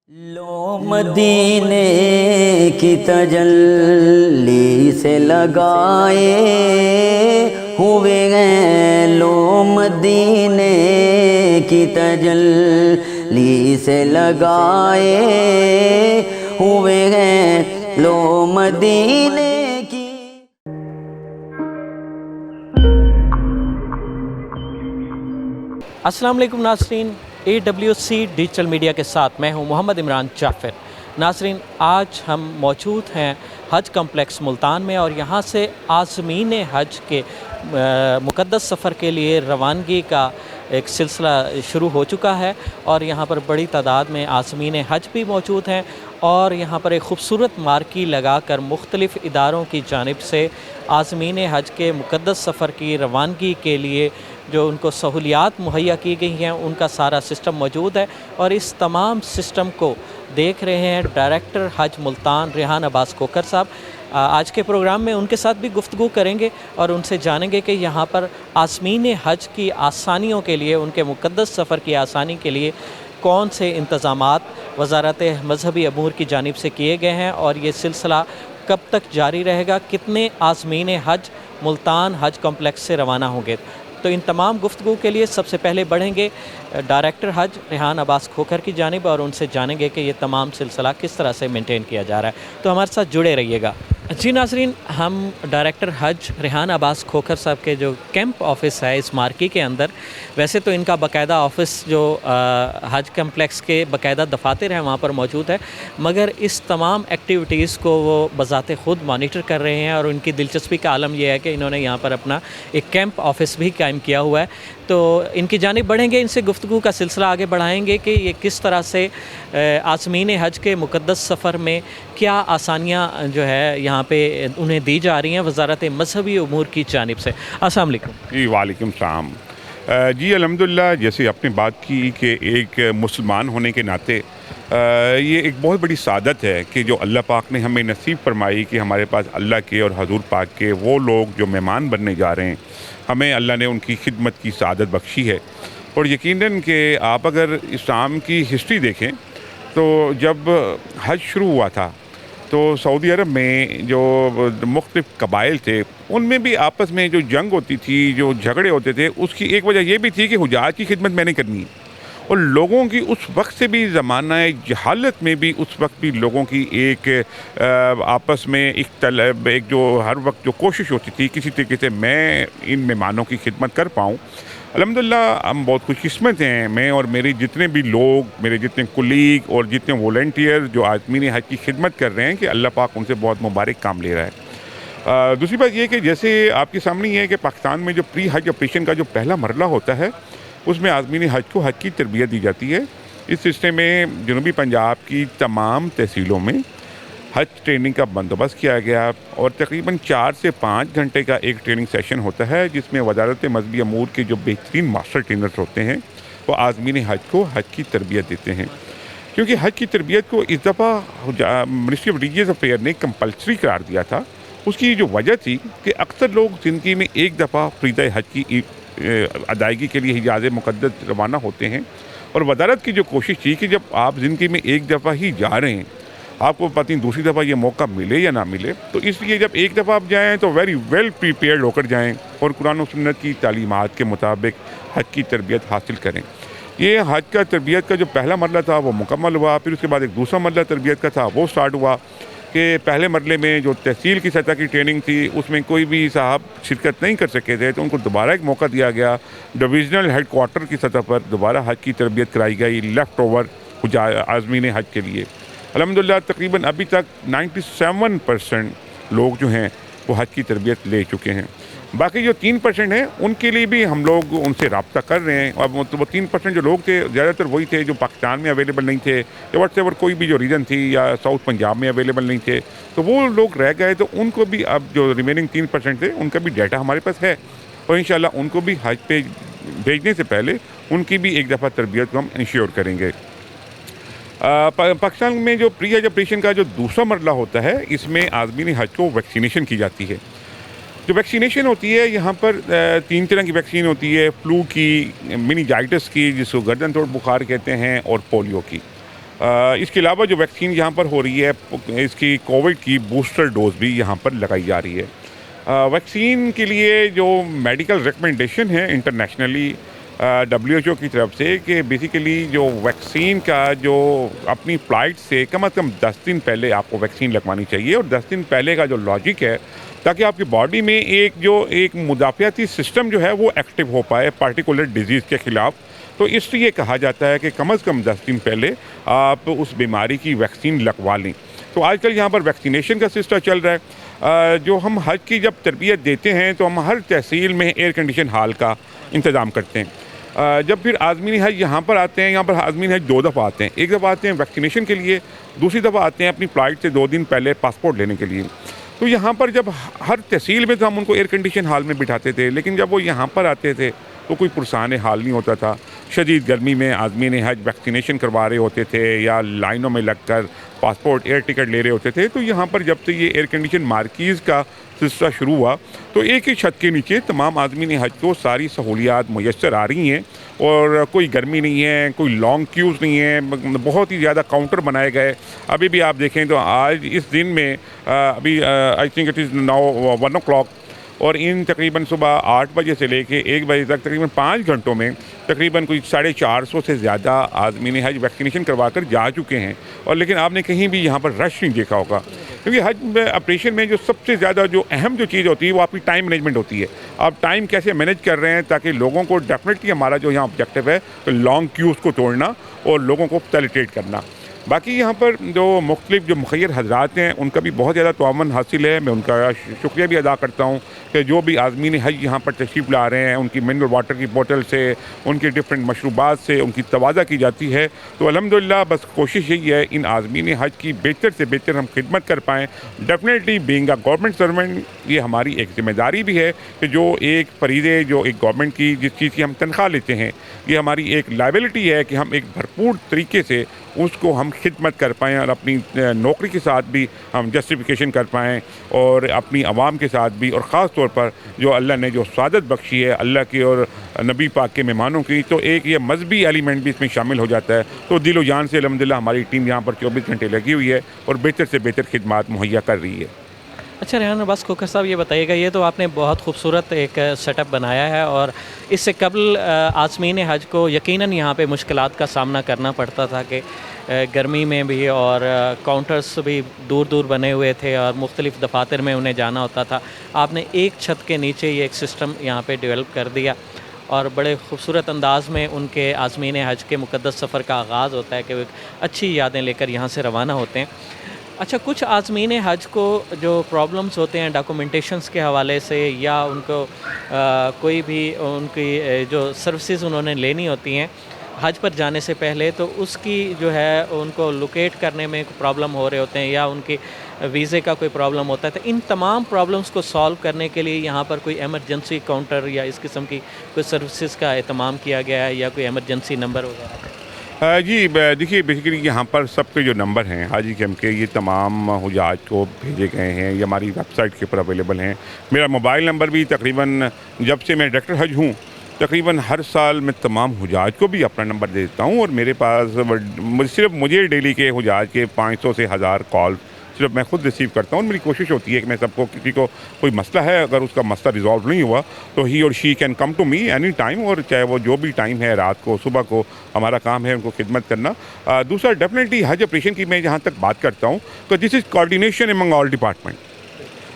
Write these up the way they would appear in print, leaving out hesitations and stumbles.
لو مدینے کی تجلی سے لگائے ہوئے ہیں، لو مدینے کی تجلی سے لگائے ہوئے ہیں، لو مدینے کی۔ السلام علیکم ناظرین، AWC ڈیجیٹل میڈیا کے ساتھ میں ہوں محمد عمران جعفر۔ ناظرین، آج ہم موجود ہیں حج کمپلیکس ملتان میں، اور یہاں سے عازمین حج کے مقدس سفر کے لیے روانگی کا ایک سلسلہ شروع ہو چکا ہے، اور یہاں پر بڑی تعداد میں عازمین حج بھی موجود ہیں، اور یہاں پر ایک خوبصورت مارکی لگا کر مختلف اداروں کی جانب سے عازمین حج کے مقدس سفر کی روانگی کے لیے جو ان کو سہولیات مہیا کی گئی ہیں، ان کا سارا سسٹم موجود ہے، اور اس تمام سسٹم کو دیکھ رہے ہیں ڈائریکٹر حج ملتان ریحان عباس کھوکھر صاحب۔ آج کے پروگرام میں ان کے ساتھ بھی گفتگو کریں گے اور ان سے جانیں گے کہ یہاں پر عازمین حج کی آسانیوں کے لیے، ان کے مقدس سفر کی آسانی کے لیے کون سے انتظامات وزارت مذہبی امور کی جانب سے کیے گئے ہیں، اور یہ سلسلہ کب تک جاری رہے گا، کتنے عازمین حج ملتان حج کمپلیکس سے روانہ ہوں گے۔ تو ان تمام گفتگو کے لیے سب سے پہلے بڑھیں گے ڈائریکٹر حج ریحان عباس کھوکھر کی جانب، اور ان سے جانیں گے کہ یہ تمام سلسلہ کس طرح سے مینٹین کیا جا رہا ہے۔ تو ہمارے ساتھ جڑے رہیے گا۔ جی ناظرین، ہم ڈائریکٹر حج ریحان عباس کھوکھر صاحب کے جو کیمپ آفس ہے اس مارکی کے اندر، ویسے تو ان کا باقاعدہ آفس جو حج کمپلیکس کے باقاعدہ دفاتر ہیں وہاں پر موجود ہے، مگر اس تمام ایکٹیویٹیز کو وہ بذات خود مانیٹر کر رہے ہیں، اور ان کی دلچسپی کا عالم یہ ہے کہ انہوں نے یہاں پر اپنا ایک کیمپ آفس بھی قائم کیا ہوا ہے۔ تو ان کی جانب بڑھیں گے، ان سے گفتگو کا سلسلہ آگے بڑھائیں گے کہ یہ کس طرح سے عازمین حج کے مقدس سفر میں کیا آسانیاں جو ہے یہاں پہ انہیں دی جا رہی ہیں وزارت مذہبی امور کی جانب سے۔ السلام علیکم۔ جی وعلیکم السلام۔ جی الحمدللہ، جیسے آپ نے بات کی کہ ایک مسلمان ہونے کے ناطے یہ ایک بہت بڑی سعادت ہے کہ جو اللہ پاک نے ہمیں نصیب فرمائی کہ ہمارے پاس اللہ کے اور حضور پاک کے وہ لوگ جو مہمان بننے جا رہے ہیں، ہمیں اللہ نے ان کی خدمت کی سعادت بخشی ہے۔ اور یقیناً کہ آپ اگر اسلام کی ہسٹری دیکھیں تو جب حج شروع ہوا تھا تو سعودی عرب میں جو مختلف قبائل تھے ان میں بھی آپس میں جو جنگ ہوتی تھی، جو جھگڑے ہوتے تھے، اس کی ایک وجہ یہ بھی تھی کہ حجاج کی خدمت میں نے کرنی ہے، اور لوگوں کی اس وقت سے بھی زمانہ جہالت میں بھی اس وقت بھی لوگوں کی ایک آپس میں ایک جو ہر وقت جو کوشش ہوتی تھی کسی طریقے سے میں ان مہمانوں کی خدمت کر پاؤں۔ الحمدللہ ہم بہت خوش قسمت ہیں، میں اور میرے جتنے بھی لوگ، میرے جتنے کولیگ اور جتنے والنٹیئر جو عازمین حج کی خدمت کر رہے ہیں، کہ اللہ پاک ان سے بہت مبارک کام لے رہا ہے۔ دوسری بات یہ کہ جیسے آپ کے سامنے یہ ہے کہ پاکستان میں جو پری حج آپریشن کا جو پہلا مرحلہ ہوتا ہے اس میں عازمین حج کو حج کی تربیت دی جاتی ہے۔ اس سلسلے میں جنوبی پنجاب کی تمام تحصیلوں میں حج ٹریننگ کا بندوبست کیا گیا، اور تقریباً 4 سے 5 گھنٹے کا ایک ٹریننگ سیشن ہوتا ہے جس میں وزارت مذہبی امور کے جو بہترین ماسٹر ٹرینرز ہوتے ہیں وہ عازمین حج کو حج کی تربیت دیتے ہیں۔ کیونکہ حج کی تربیت کو اس دفعہ منسٹری آف ریلیجیس افیئر نے کمپلسری قرار دیا تھا۔ اس کی جو وجہ تھی کہ اکثر لوگ زندگی میں ایک دفعہ فریضہ حج کی ادائیگی کے لیے حجاز مقدس روانہ ہوتے ہیں، اور وزارت کی جو کوشش تھی کہ جب آپ زندگی میں ایک دفعہ ہی جا رہے ہیں، آپ کو پتہ نہیں دوسری دفعہ یہ موقع ملے یا نہ ملے، تو اس لیے جب ایک دفعہ آپ جائیں تو ویری ویل پریپیئرڈ ہو کر جائیں اور قرآن و سنت کی تعلیمات کے مطابق حج کی تربیت حاصل کریں۔ یہ حج کا تربیت کا جو پہلا مرحلہ تھا وہ مکمل ہوا، پھر اس کے بعد ایک دوسرا مرحلہ تربیت کا تھا وہ سٹارٹ ہوا کہ پہلے مرحلے میں جو تحصیل کی سطح کی ٹریننگ تھی اس میں کوئی بھی صاحب شرکت نہیں کر سکے تھے، تو ان کو دوبارہ ایک موقع دیا گیا، ڈویژنل ہیڈ کوارٹر کی سطح پر دوبارہ حج کی تربیت کرائی گئی لیفٹ اوور عازمین حج کے لیے۔ الحمدللہ تقریباً ابھی تک 97% لوگ جو ہیں وہ حج کی تربیت لے چکے ہیں۔ باقی جو 3% ہیں ان کے لیے بھی ہم لوگ ان سے رابطہ کر رہے ہیں، اور وہ 3% جو لوگ تھے زیادہ تر وہی تھے جو پاکستان میں اویلیبل نہیں تھے، یا واٹس ایور کوئی بھی جو ریجن تھی یا ساؤتھ پنجاب میں اویلیبل نہیں تھے، تو وہ لوگ رہ گئے، تو ان کو بھی اب جو ریمیننگ 3% تھے ان کا بھی ڈیٹا ہمارے پاس ہے، اور انشاءاللہ ان کو بھی حج پہ بھیجنے سے پہلے ان کی بھی ایک دفعہ تربیت کو ہم انشیور کریں گے۔ پاکستان میں جو پری حج آپریشن کا جو دوسرا مرحلہ ہوتا ہے اس میں عازمین حج کو ویکسینیشن کی جاتی ہے۔ جو ویکسینیشن ہوتی ہے یہاں پر 3 طرح کی ویکسین ہوتی ہے، فلو کی، منیجائٹس کی جس کو گردن توڑ بخار کہتے ہیں، اور پولیو کی۔ اس کے علاوہ جو ویکسین یہاں پر ہو رہی ہے اس کی کووڈ کی بوسٹر ڈوز بھی یہاں پر لگائی جا رہی ہے۔ ویکسین کے لیے جو میڈیکل ریکمنڈیشن ہے انٹرنیشنلی WHO کی طرف سے کہ بیسیکلی جو ویکسین کا جو اپنی فلائٹ سے کم از کم 10 دن پہلے آپ کو ویکسین لگوانی چاہیے، اور 10 دن پہلے کا جو لاجک ہے تاکہ آپ کی باڈی میں ایک مدافعتی سسٹم جو ہے وہ ایکٹیو ہو پائے پارٹیکولر ڈیزیز کے خلاف۔ تو اس لیے کہا جاتا ہے کہ کم از کم 10 دن پہلے آپ اس بیماری کی ویکسین لگوا لیں۔ تو آج کل یہاں پر ویکسینیشن کا سسٹم چل رہا ہے۔ جو ہم حج کی جب تربیت دیتے ہیں تو ہم ہر تحصیل میں ایئر کنڈیشن ہال کا انتظام کرتے ہیں۔ جب پھر عازمین حج یہاں پر آتے ہیں، یہاں پر عازمین حج 2 دفعہ آتے ہیں، ایک دفعہ آتے ہیں ویکسینیشن کے لیے، دوسری دفعہ آتے ہیں اپنی فلائٹ سے 2 دن پہلے پاسپورٹ لینے کے لیے۔ تو یہاں پر جب ہر تحصیل میں تو ہم ان کو ایئر کنڈیشن ہال میں بٹھاتے تھے، لیکن جب وہ یہاں پر آتے تھے تو کوئی پرسان حال نہیں ہوتا تھا۔ شدید گرمی میں عازمین حج ویکسینیشن کروا رہے ہوتے تھے یا لائنوں میں لگ کر پاسپورٹ ایئر ٹکٹ لے رہے ہوتے تھے۔ تو یہاں پر جب سے یہ ایئر کنڈیشن مارکیز کا سلسلہ شروع ہوا تو ایک ہی چھت کے نیچے تمام عازمین حج کو ساری سہولیات میسر آ رہی ہیں، اور کوئی گرمی نہیں ہے، کوئی لانگ کیوز نہیں ہے، بہت ہی زیادہ کاؤنٹر بنائے گئے۔ ابھی بھی آپ دیکھیں تو آج اس دن میں ابھی I think it is now 1 o'clock، اور ان تقریباً صبح 8 بجے سے لے کے 1 بجے تک تقریباً 5 گھنٹوں میں تقریباً کوئی 450 سے زیادہ عازمین حج ویکسینیشن کروا کر جا چکے ہیں، اور لیکن آپ نے کہیں بھی یہاں پر رش نہیں دیکھا ہوگا، کیونکہ حج آپریشن میں جو سب سے زیادہ جو اہم جو چیز ہوتی ہے وہ آپ کی ٹائم مینجمنٹ ہوتی ہے۔ آپ ٹائم کیسے مینیج کر رہے ہیں تاکہ لوگوں کو ڈیفینیٹلی ہمارا جو یہاں آبجیکٹیو ہے تو لانگ کیوز کو توڑنا اور لوگوں کو فیسیلیٹیٹ کرنا۔ باقی یہاں پر جو مختلف جو مخیر حضرات ہیں ان کا بھی بہت زیادہ تعاون حاصل ہے، میں ان کا شکریہ بھی ادا کرتا ہوں کہ جو بھی عازمین حج یہاں پر تشریف لا رہے ہیں ان کی منرل واٹر کی بوتل سے، ان کی ڈفرینٹ مشروبات سے ان کی توازہ کی جاتی ہے۔ تو الحمدللہ بس کوشش یہی ہے ان عازمین حج کی بہتر سے بہتر ہم خدمت کر پائیں۔ Definitely being a government servant یہ ہماری ایک ذمہ داری بھی ہے کہ جو ایک فریضے جو ایک گورنمنٹ کی جس چیز کی ہم تنخواہ لیتے ہیں، یہ ہماری ایک لائبلٹی ہے کہ ہم ایک بھرپور طریقے سے اس کو ہم خدمت کر پائیں، اور اپنی نوکری کے ساتھ بھی ہم جسٹیفیکیشن کر پائیں، اور اپنی عوام کے ساتھ بھی، اور خاص طور پر جو اللہ نے جو سعادت بخشی ہے اللہ کی اور نبی پاک کے مہمانوں کی، تو ایک یہ مذہبی ایلیمنٹ بھی اس میں شامل ہو جاتا ہے۔ تو دل و جان سے الحمدللہ ہماری ٹیم یہاں پر 24 گھنٹے لگی ہوئی ہے اور بہتر سے بہتر خدمات مہیا کر رہی ہے۔ اچھا ریحان عباس کھوکھر صاحب، یہ بتائیے گا، یہ تو آپ نے بہت خوبصورت ایک سیٹ اپ بنایا ہے، اور اس سے قبل عازمین حج کو یقیناً یہاں پہ مشکلات کا سامنا کرنا پڑتا تھا کہ گرمی میں بھی، اور کاؤنٹرز بھی دور دور بنے ہوئے تھے اور مختلف دفاتر میں انہیں جانا ہوتا تھا۔ آپ نے ایک چھت کے نیچے یہ ایک سسٹم یہاں پہ ڈیولپ کر دیا، اور بڑے خوبصورت انداز میں ان کے عازمین حج کے مقدس سفر کا آغاز ہوتا ہے کہ وہ اچھی یادیں لے کر یہاں سے روانہ ہوتے ہیں۔ اچھا، کچھ عازمین حج کو جو پرابلمز ہوتے ہیں ڈاکومنٹیشنز کے حوالے سے، یا ان کو کوئی بھی ان کی جو سروسز انہوں نے لینی ہوتی ہیں حج پر جانے سے پہلے، تو اس کی جو ہے ان کو لوکیٹ کرنے میں پرابلم ہو رہے ہوتے ہیں، یا ان کی ویزے کا کوئی پرابلم ہوتا ہے، تو ان تمام پرابلمز کو سالو کرنے کے لیے یہاں پر کوئی ایمرجنسی کاؤنٹر یا اس قسم کی کوئی سروسز کا اہتمام کیا گیا ہے، یا کوئی ایمرجنسی نمبر وغیرہ؟ جی دیکھیے، بیسیکلی یہاں پر سب کے جو نمبر ہیں حاجی کیمپ کے، یہ تمام حجاج کو بھیجے گئے ہیں، یہ ہماری ویب سائٹ کے اوپر اویلیبل ہیں۔ میرا موبائل نمبر بھی تقریباً جب سے میں ڈائریکٹر حج ہوں تقریباً ہر سال میں تمام حجاج کو بھی اپنا نمبر دے دیتا ہوں، اور میرے پاس صرف مجھے ڈیلی کے حجاج کے 500 سے 1000 کال صرف میں خود ریسیو کرتا ہوں۔ میری کوشش ہوتی ہے کہ میں سب کو، کسی کو کوئی مسئلہ ہے اگر اس کا مسئلہ ریزالو نہیں ہوا تو ہی اور she can come to me any time, اور چاہے وہ جو بھی ٹائم ہے، رات کو، صبح کو، ہمارا کام ہے ان کو خدمت کرنا۔ دوسرا ڈیفینیٹلی حج آپریشن کی میں جہاں تک بات کرتا ہوں تو دس از کوآرڈینیشن امنگ آل ڈپارٹمنٹ۔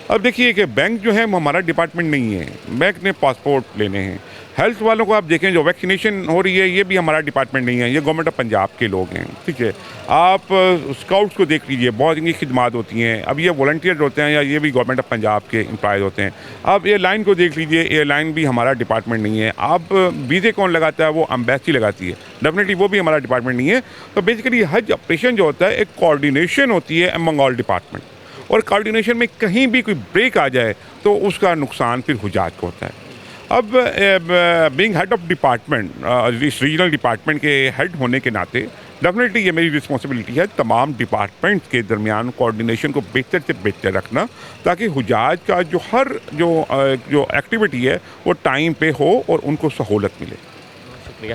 اب دیکھیے کہ بینک جو ہے وہ ہمارا ڈپارٹمنٹ نہیں ہے، بینک نے پاسپورٹ لینے ہیں۔ ہیلتھ والوں کو آپ دیکھیں جو ویکسینیشن ہو رہی ہے یہ بھی ہمارا ڈپارٹمنٹ نہیں ہے، یہ گورنمنٹ آف پنجاب کے لوگ ہیں، ٹھیک ہے۔ آپ اسکاؤٹس کو دیکھ لیجئے، بہت ان کی خدمات ہوتی ہیں، اب یہ والنٹیئر ہوتے ہیں یا یہ بھی گورنمنٹ آف پنجاب کے امپلائز ہوتے ہیں۔ آپ ایئر لائن کو دیکھ لیجئے، ایئر لائن بھی ہمارا ڈپارٹمنٹ نہیں ہے۔ آپ ویزے کون لگاتا ہے؟ وہ امبیسی لگاتی ہے، ڈیفینیٹلی وہ بھی ہمارا ڈپارٹمنٹ نہیں ہے۔ تو بیسیکلی حج آپریشن جو ہوتا ہے ایک کوآرڈینیشن ہوتی ہے امنگ آل ڈپارٹمنٹ، اور کوآرڈینیشن میں کہیں بھی کوئی بریک آ جائے تو اس کا نقصان پھر حجاج کو ہوتا ہے۔ اب بینگ ہیڈ آف ڈپارٹمنٹ، اس ریجنل ڈپارٹمنٹ کے ہیڈ ہونے کے ناطے ڈیفینیٹلی یہ میری رسپانسبلٹی ہے تمام ڈپارٹمنٹس کے درمیان کوآرڈینیشن کو بہتر سے بہتر رکھنا، تاکہ حجاج کا جو ہر جو ایکٹیویٹی ہے وہ ٹائم پہ ہو اور ان کو سہولت ملے۔ شکریہ۔